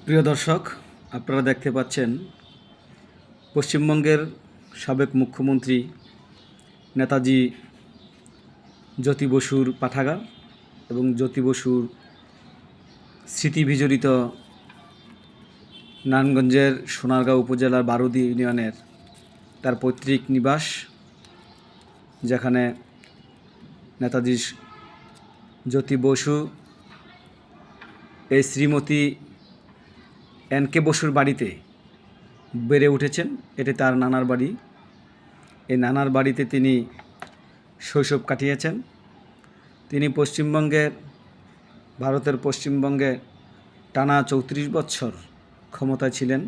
প্রিয় দর্শক, আপনারা দেখতে পাচ্ছেন পশ্চিমবঙ্গের সাবেক মুখ্যমন্ত্রী নেতাজি জ্যোতি বসুর পাঠাগার এবং জ্যোতি বসুর স্মৃতি বিজড়িত নারায়ণগঞ্জের সোনারগাঁও উপজেলার বারুদি ইউনিয়নের তার পৈতৃক নিবাস, যেখানে নেতাজি জ্যোতি বসু এই শ্রীমতী এন.কে. বসুর বাড়িতে বেড়ে উঠেছেন। এটি তার নানার বাড়ি। এই নানার বাড়িতে তিনি শৈশব কাটিয়েছেন। তিনি ভারতের পশ্চিমবঙ্গে টানা ৩৪ বছর ক্ষমতায় ছিলেন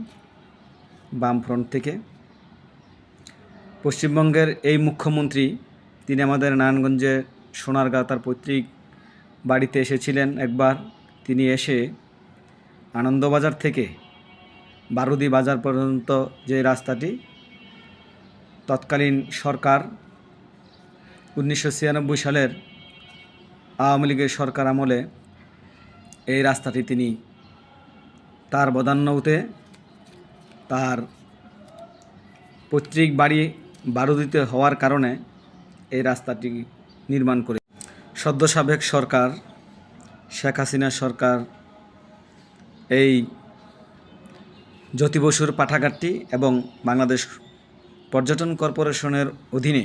বামফ্রন্ট থেকে। পশ্চিমবঙ্গের এই মুখ্যমন্ত্রী তিনি আমাদের নারায়ণগঞ্জে সোনারগাঁও তার পৈতৃক বাড়িতে এসেছিলেন একবার। তিনি এসে আনন্দবাজার থেকে বারুদি বাজার পর্যন্ত যে রাস্তাটি তৎকালীন সরকার 1996 সালের আওয়ামী লীগের সরকার আমলে এই রাস্তাটি তিনি তার বদান্যতে তার পৈতৃক বাড়ি বারুদিতে হওয়ার কারণে এই রাস্তাটি নির্মাণ করে। সদ্য সাবেক সরকার শেখ হাসিনা সরকার এই জ্যোতি বসুর পাঠাগারটি এবং বাংলাদেশ পর্যটন কর্পোরেশনের অধীনে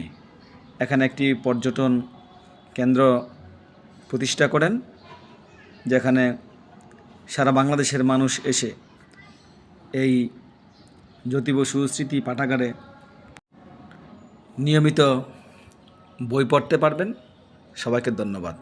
এখানে একটি পর্যটন কেন্দ্র প্রতিষ্ঠা করেন, যেখানে সারা বাংলাদেশের মানুষ এসে এই জ্যোতি বসু স্মৃতি পাঠাগারে নিয়মিত বই পড়তে পারবেন। সবাইকে ধন্যবাদ।